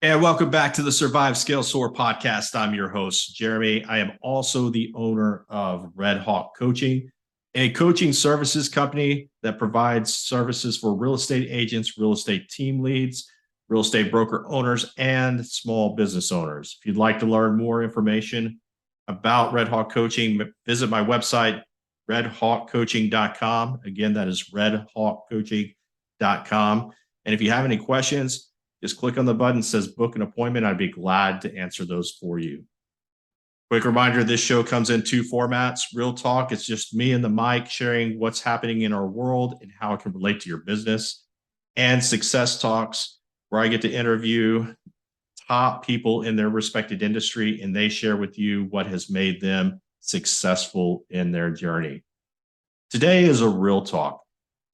And welcome back to the Survive Scale Soar podcast. I'm your host, Jeremy. I am also the owner of Red Hawk Coaching, a coaching services company that provides services for real estate agents, real estate team leads, real estate broker owners, and small business owners. If you'd like to learn more information about Red Hawk Coaching, visit my website, redhawkcoaching.com. Again, that is redhawkcoaching.com. And if you have any questions, just click on the button that says book an appointment. I'd be glad to answer those for you. Quick reminder, this show comes in two formats. Real talk, it's just me and the mic sharing what's happening in our world and how it can relate to your business. And success talks, where I get to interview top people in their respected industry and they share with you what has made them successful in their journey. Today is a real talk.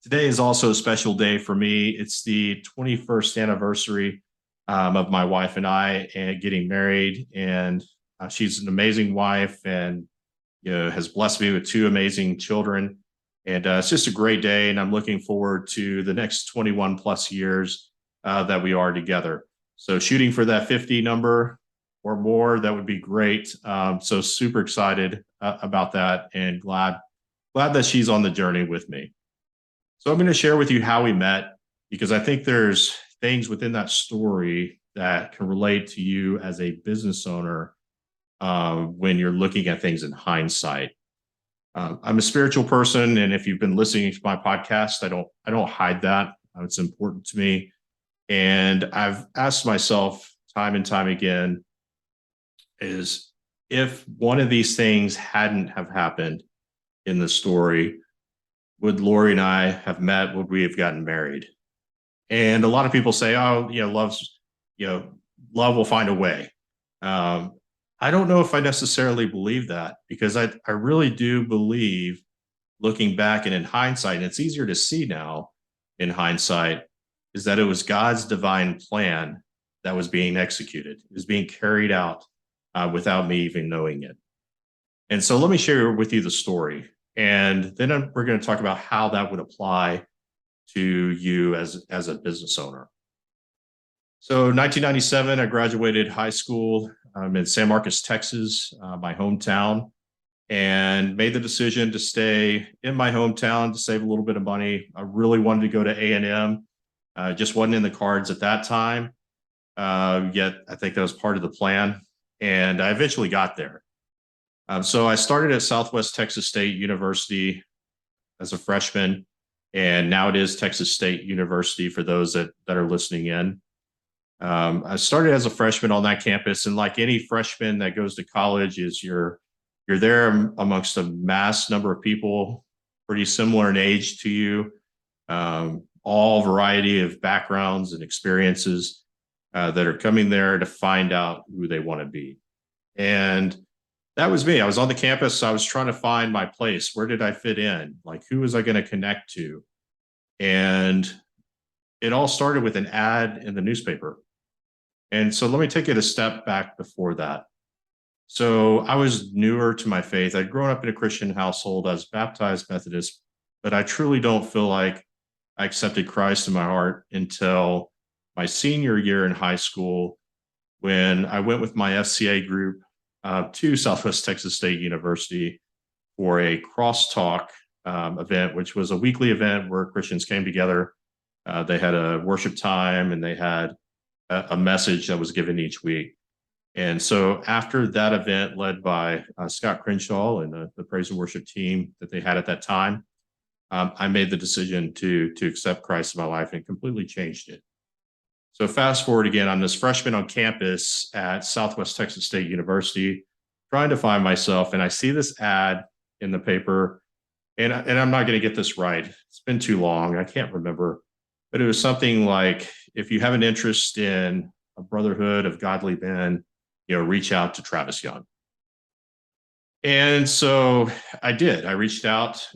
Today is also a special day for me. It's the 21st anniversary of my wife and I getting married, and she's an amazing wife and has blessed me with two amazing children. And it's just a great day, and I'm looking forward to the next 21 plus years that we are together. So shooting for that 50 number or more, that would be great. So super excited about that, and glad that she's on the journey with me. So I'm going to share with you how we met, because I think there's things within that story that can relate to you as a business owner when you're looking at things in hindsight. I'm a spiritual person, and if you've been listening to my podcast, I don't hide that. It's important to me, and I've asked myself time and time again, is if one of these things hadn't have happened in the story, would Laurie and I have met? Would we have gotten married? And a lot of people say, "Oh, love will find a way." I don't know if I necessarily believe that, because I really do believe, looking back and in hindsight, and it's easier to see now in hindsight, is that it was God's divine plan that was being executed. It was being carried out without me even knowing it. And so let me share with you the story. And then we're going to talk about how that would apply to you as a business owner. So 1997, I graduated high school in San Marcos, Texas, my hometown, and made the decision to stay in my hometown to save a little bit of money. I really wanted to go to A&M. Just wasn't in the cards at that time. Yet I think that was part of the plan. And I eventually got there. So I started at Southwest Texas State University as a freshman, and now it is Texas State University for those that are listening in. I started as a freshman on that campus, and like any freshman that goes to college, you're there amongst a mass number of people, pretty similar in age to you, all variety of backgrounds and experiences that are coming there to find out who they want to be. And that was me. I was on the campus. I was trying to find my place. Where did I fit in? Like, who was I going to connect to? And it all started with an ad in the newspaper. And so let me take it a step back before that. So I was newer to my faith. I'd grown up in a Christian household. I was baptized Methodist, but I truly don't feel like I accepted Christ in my heart until my senior year in high school, when I went with my FCA group to Southwest Texas State University for a crosstalk event, which was a weekly event where Christians came together. They had a worship time, and they had a message that was given each week. And so after that event, led by Scott Crenshaw and the praise and worship team that they had at that time, I made the decision to accept Christ in my life, and completely changed it. So fast forward again, I'm this freshman on campus at Southwest Texas State University, trying to find myself, and I see this ad in the paper, and I'm not going to get this right. It's been too long. I can't remember, but it was something like, if you have an interest in a brotherhood of godly men, reach out to Travis Young. And so I did. I reached out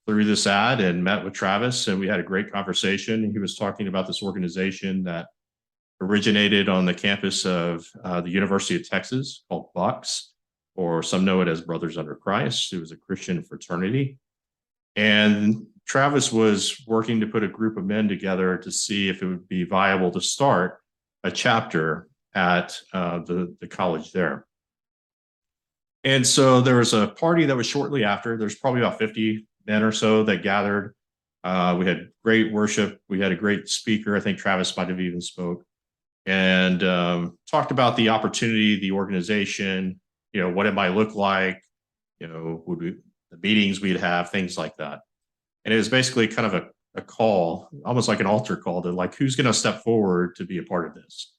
through this ad and met with Travis, and we had a great conversation. He was talking about this organization that originated on the campus of the University of Texas called Bucks, or some know it as Brothers Under Christ. It was a Christian fraternity. And Travis was working to put a group of men together to see if it would be viable to start a chapter at the college there. And so there was a party that was shortly after. There's probably about 50 men or so that gathered. We had great worship. We had a great speaker. I think Travis might have even spoke, and talked about the opportunity, the organization, what it might look like, would we, the meetings we'd have, things like that. And it was basically kind of a call, almost like an altar call to like, who's going to step forward to be a part of this?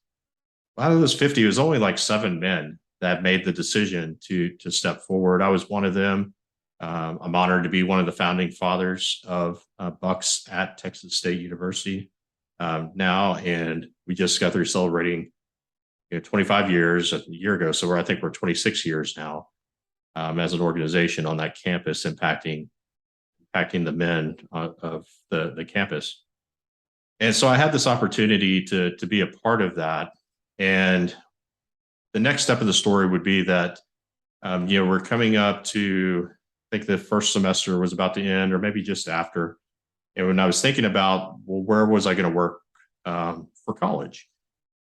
Out of those 50, it was only like 7 men that made the decision to step forward. I was one of them. I'm honored to be one of the founding fathers of Bucks at Texas State University now, and we just got through celebrating 25 years a year ago. So I think we're 26 years now as an organization on that campus, impacting the men of the campus. And so I had this opportunity to be a part of that. And the next step of the story would be that we're coming up to, I think the first semester was about to end, or maybe just after. And when I was thinking about, well, where was I going to work for college?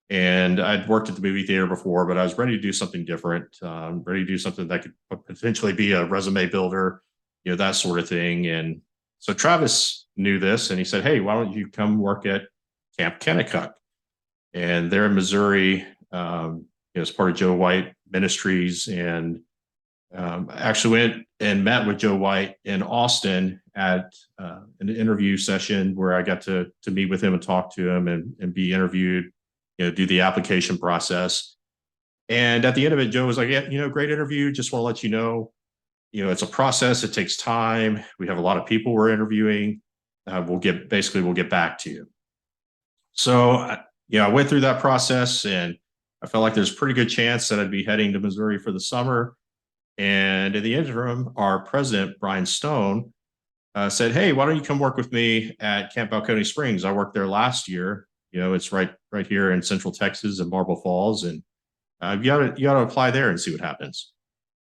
And I'd worked at the movie theater before, but I was ready to do something different, ready to do something that could potentially be a resume builder, that sort of thing. And so Travis knew this, and he said, "Hey, why don't you come work at Camp Kennecott?" And they're in Missouri, as part of Joe White Ministries. And I actually went and met with Joe White in Austin at an interview session where I got to meet with him and talk to him and be interviewed, do the application process. And at the end of it, Joe was like, "Yeah, great interview. Just want to let you know, it's a process. It takes time. We have a lot of people we're interviewing. We'll get back to you." So, I went through that process, and I felt like there's a pretty good chance that I'd be heading to Missouri for the summer. And in the interim, our president, Brian Stone, said, "Hey, why don't you come work with me at Camp Balcony Springs? I worked there last year. It's right here in Central Texas in Marble Falls, and you ought to apply there and see what happens."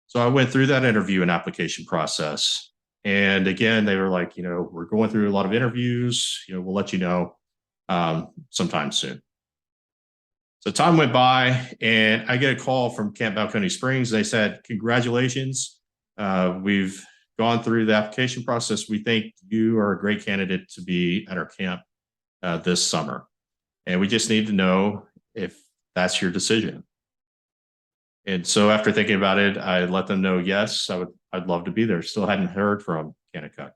So I went through that interview and application process. And again, they were like, "We're going through a lot of interviews. We'll let you know sometime soon." So time went by, and I get a call from Camp Balcony Springs. They said, "Congratulations. We've gone through the application process. We think you are a great candidate to be at our camp this summer. And we just need to know if that's your decision." And so after thinking about it, I let them know, yes, I'd love to be there. Still hadn't heard from Kennecott.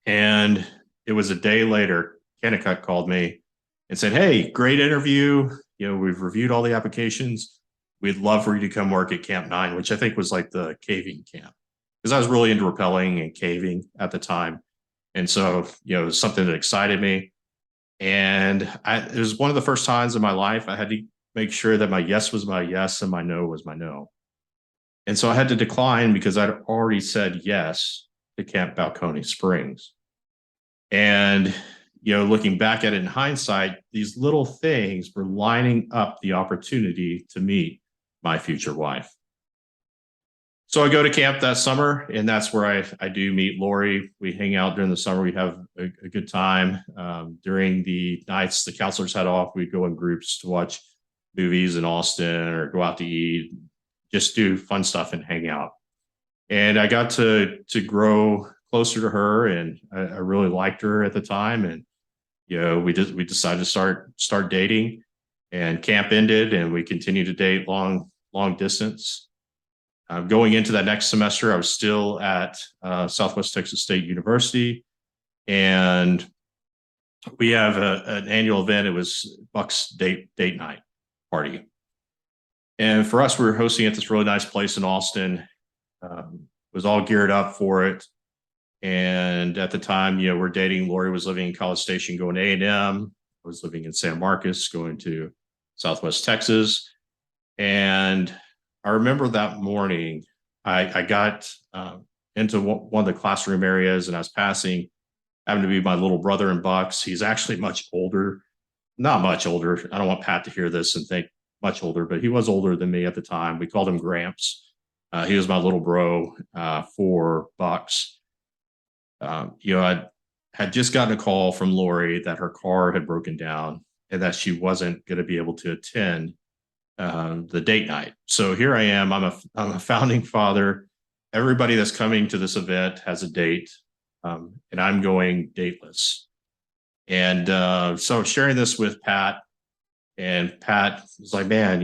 And it was a day later, Kennecott called me and said, "Hey, great interview. We've reviewed all the applications. We'd love for you to come work at Camp 9, which I think was like the caving camp, because I was really into rappelling and caving at the time. And so, it was something that excited me. And it was one of the first times in my life I had to make sure that my yes was my yes and my no was my no. And so I had to decline because I'd already said yes to Camp Balcony Springs. And, looking back at it in hindsight, these little things were lining up the opportunity to meet my future wife. So I go to camp that summer, and that's where I do meet Laurie. We hang out during the summer. We have a good time. During the nights the counselors had off, we'd go in groups to watch movies in Austin or go out to eat, just do fun stuff and hang out. And I got to grow closer to her, and I really liked her at the time. And we decided to start dating, and camp ended, and we continued to date long distance. Going into that next semester, I was still at Southwest Texas State University, and we have an annual event. It was Bucks date night party. And for us, we were hosting at this really nice place in Austin. Was all geared up for it. And at the time, we're dating. Laurie was living in College Station going to A&M. I was living in San Marcos going to Southwest Texas. And I remember that morning, I got into one of the classroom areas, and I was passing, happened to be my little brother in Bucks. He's actually much older, not much older. I don't want Pat to hear this and think much older, but he was older than me at the time. We called him Gramps. He was my little bro for Bucks. I had just gotten a call from Laurie that her car had broken down, and that she wasn't going to be able to attend the date night. So here I am. I'm a founding father. Everybody that's coming to this event has a date, and I'm going dateless. And so sharing this with Pat, and Pat was like, "Man,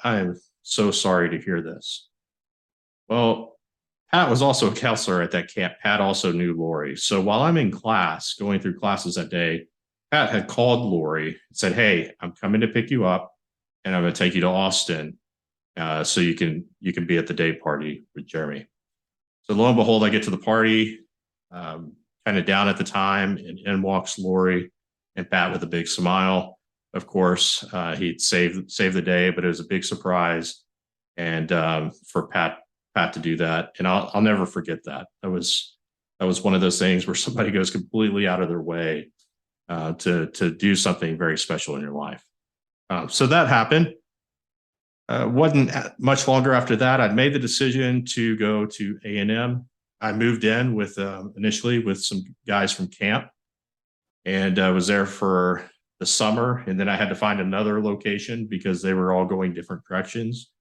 I'm so sorry to hear this." Well, Pat was also a counselor at that camp. Pat also knew Laurie. So while I'm in class, going through classes that day, Pat had called Laurie and said, "Hey, I'm coming to pick you up, and I'm going to take you to Austin, so you can be at the day party with Jeremy." So lo and behold, I get to the party, kind of down at the time, and in walks Laurie and Pat with a big smile. Of course, he'd saved the day, but it was a big surprise, and for Pat to do that, and I'll never forget that. That was one of those things where somebody goes completely out of their way to do something very special in your life. So that happened. Wasn't much longer after that. I'd made the decision to go to A&M. I moved in with initially with some guys from camp, and I was there for the summer, and then I had to find another location because they were all going different directions.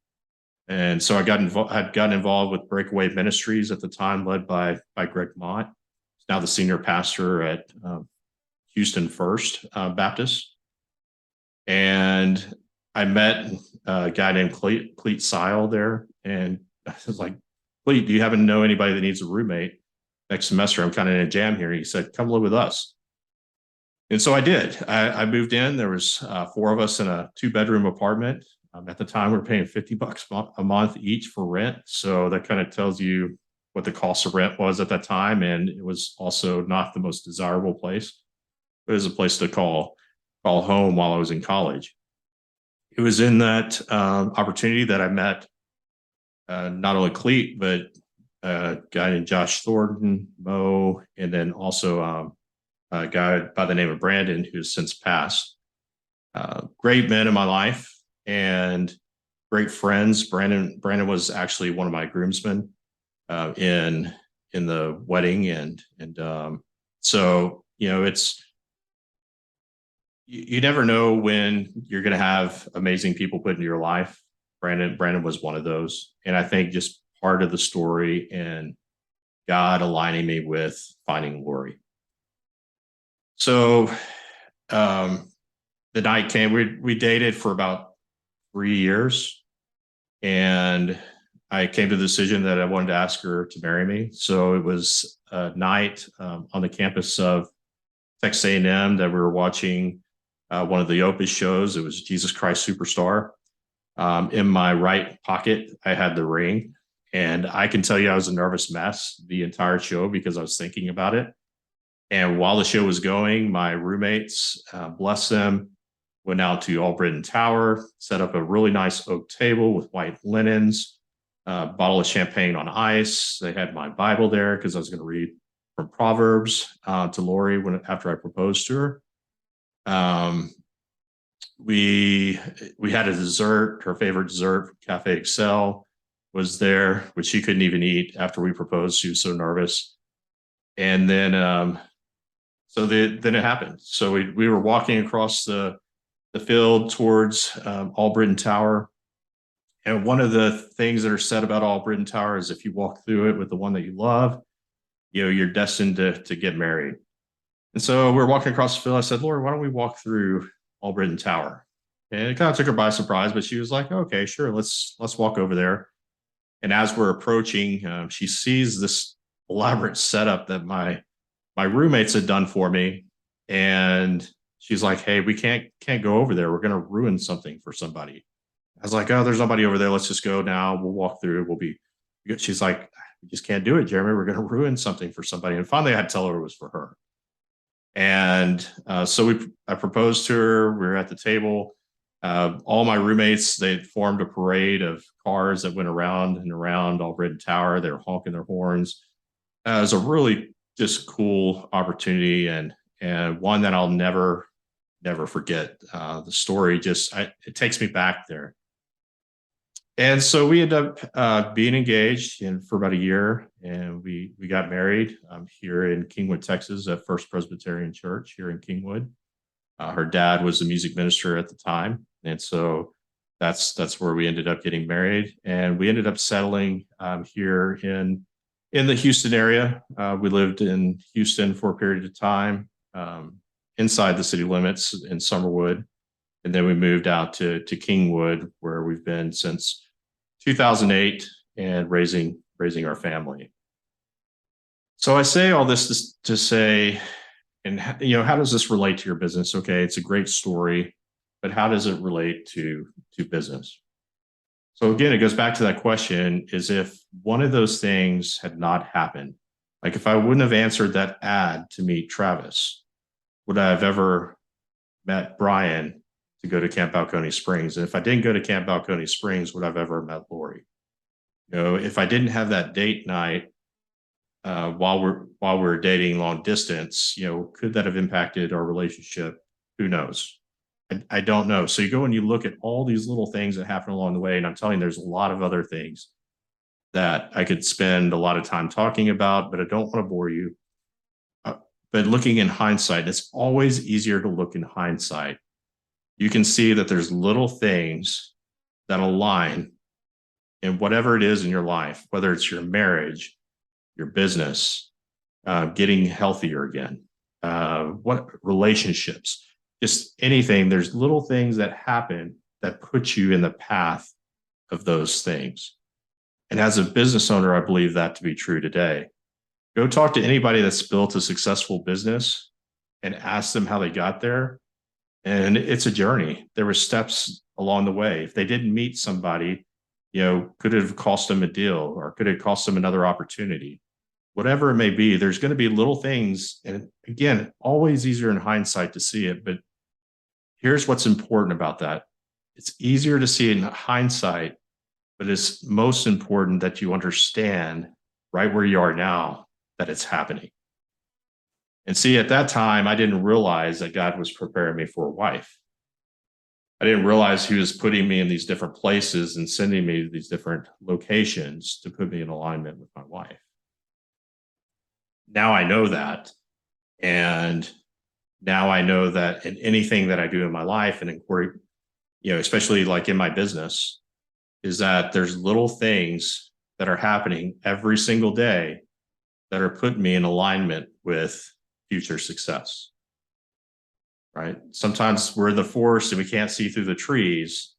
And so I'd gotten involved with Breakaway Ministries at the time, led by Greg Mott. He's now the senior pastor at Houston First Baptist. And I met a guy named Cleet Sile there, and I was like, "Cleet, do you happen to know anybody that needs a roommate next semester? I'm kind of in a jam here." He said, "Come live with us." And so I did. I moved in. There was 4 of us in a 2-bedroom apartment. At the time, we were paying $50 a month each for rent. So that kind of tells you what the cost of rent was at that time. And it was also not the most desirable place. It was a place to call home while I was in college. It was in that opportunity that I met not only Cleet, but a guy named Josh Thornton, Mo, and then also a guy by the name of Brandon, who's since passed. Great men in my life and great friends. Brandon was actually one of my groomsmen in the wedding, and so it's you never know when you're going to have amazing people put into your life. Brandon was one of those, and I think just part of the story and God aligning me with finding Laurie. So the night came. We dated for about 3 years, and I came to the decision that I wanted to ask her to marry me. So it was a night on the campus of Texas A&M that we were watching one of the Opus shows. It was Jesus Christ Superstar. In my right pocket, I had the ring, and I can tell you I was a nervous mess the entire show because I was thinking about it. And while the show was going, my roommates, bless them, went out to Albritton Tower, set up a really nice oak table with white linens, bottle of champagne on ice. They had my Bible there because I was going to read from Proverbs to Laurie after I proposed to her. We had a dessert. Her favorite dessert, Cafe Excel, was there, which she couldn't even eat after we proposed. She was so nervous. And then then it happened. So we were walking across the field towards Albritton Tower. And one of the things that are said about Albritton Tower is if you walk through it with the one that you love, you're destined to get married. And so we're walking across the field. I said, "Laurie, why don't we walk through Albritton Tower?" And it kind of took her by surprise, but she was like, "Okay, sure, let's walk over there." And as we're approaching, she sees this elaborate setup that my roommates had done for me, and she's like, "Hey, we can't go over there. We're going to ruin something for somebody." I was like, "Oh, there's nobody over there. Let's just go now. We'll walk through. We'll be good." She's like, "We just can't do it, Jeremy. We're going to ruin something for somebody." And finally, I had to tell her it was for her. And so I proposed to her. We were at the table. All my roommates, they formed a parade of cars that went around and around Albritton Tower. They were honking their horns. It was a really just cool opportunity, and one that I'll never forget. The story it takes me back there. And so we ended up being engaged for about a year, and we got married here in Kingwood, Texas, at First Presbyterian Church here in Kingwood. Her dad was a music minister at the time, and so that's where we ended up getting married, and we ended up settling here in the Houston area. We lived in Houston for a period of time, inside the city limits in Summerwood, and then we moved out to Kingwood, where we've been since 2008 and raising our family. So I say all this to say, and how does this relate to your business? Okay, it's a great story, but how does it relate to business? So again, it goes back to that question: is if one of those things had not happened, like if I wouldn't have answered that ad to meet Travis, would I have ever met Brian to go to Camp Balcony Springs? And if I didn't go to Camp Balcony Springs, would I have ever met Laurie? If I didn't have that date night while we're dating long distance, could that have impacted our relationship? Who knows? I don't know. So you go and you look at all these little things that happen along the way, and I'm telling you, there's a lot of other things that I could spend a lot of time talking about, but I don't want to bore you. But looking in hindsight, it's always easier to look in hindsight. You can see that there's little things that align in whatever it is in your life, whether it's your marriage, your business, getting healthier again, what relationships, just anything. There's little things that happen that put you in the path of those things. And as a business owner, I believe that to be true today. Go talk to anybody that's built a successful business and ask them how they got there. And it's a journey. There were steps along the way. If they didn't meet somebody, could it have cost them a deal, or could it cost them another opportunity? Whatever it may be, there's going to be little things. And again, always easier in hindsight to see it. But here's what's important about that. It's easier to see it in hindsight, but it's most important that you understand right where you are now that it's happening. And see, at that time, I didn't realize that God was preparing me for a wife. I didn't realize he was putting me in these different places and sending me to these different locations to put me in alignment with my wife. Now I know that. And now I know that in anything that I do in my life and in, especially like in my business, is that there's little things that are happening every single day that are putting me in alignment with future success. Right? Sometimes we're in the forest and we can't see through the trees,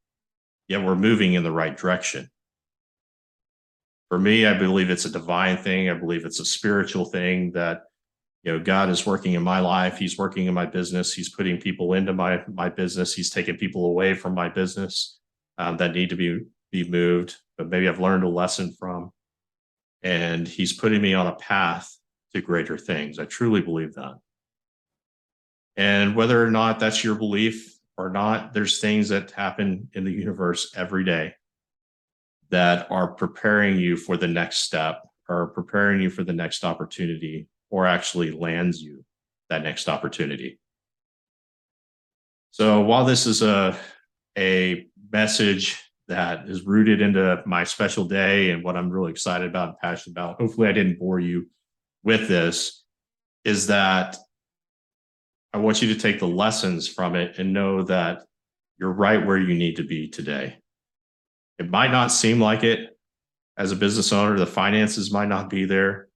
yet we're moving in the right direction. For me, I believe it's a divine thing. I believe it's a spiritual thing that, God is working in my life. He's working in my business. He's putting people into my business. He's taking people away from my business that need to be moved, but maybe I've learned a lesson from. And he's putting me on a path to greater things. I truly believe that. And whether or not that's your belief or not, there's things that happen in the universe every day that are preparing you for the next step, or preparing you for the next opportunity, or actually lands you that next opportunity. So while this is a message that is rooted into my special day and what I'm really excited about and passionate about, hopefully I didn't bore you with this, is that I want you to take the lessons from it and know that you're right where you need to be today. It might not seem like it as a business owner. The finances might not be there.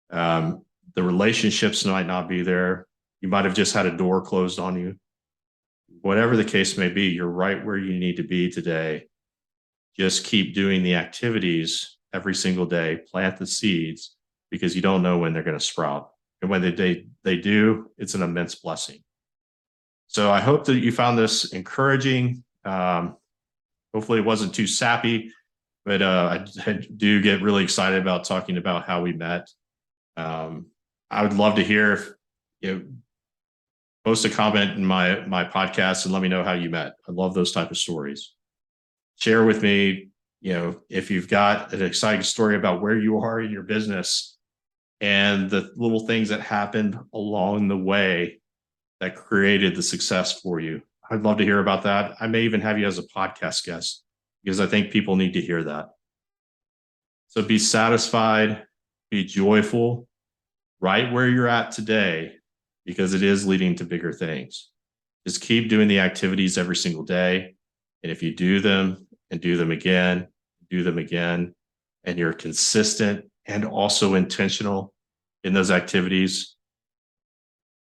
The relationships might not be there. You might have just had a door closed on you. Whatever the case may be, you're right where you need to be today. Just keep doing the activities every single day. Plant the seeds, because you don't know when they're going to sprout. And when they do, it's an immense blessing. So I hope that you found this encouraging. Hopefully it wasn't too sappy, but I do get really excited about talking about how we met. I would love to hear if post a comment in my podcast and let me know how you met. I love those type of stories. Share with me, if you've got an exciting story about where you are in your business and the little things that happened along the way that created the success for you. I'd love to hear about that. I may even have you as a podcast guest, because I think people need to hear that. So be satisfied, be joyful right where you're at today, because it is leading to bigger things. Just keep doing the activities every single day. And if you do them and do them again, and you're consistent and also intentional in those activities,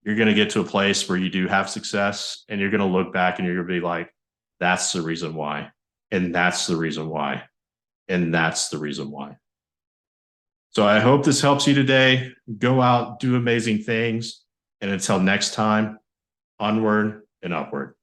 you're going to get to a place where you do have success, and you're going to look back and you're going to be like, that's the reason why. And that's the reason why. And that's the reason why. So I hope this helps you today. Go out, do amazing things. And until next time, onward and upward.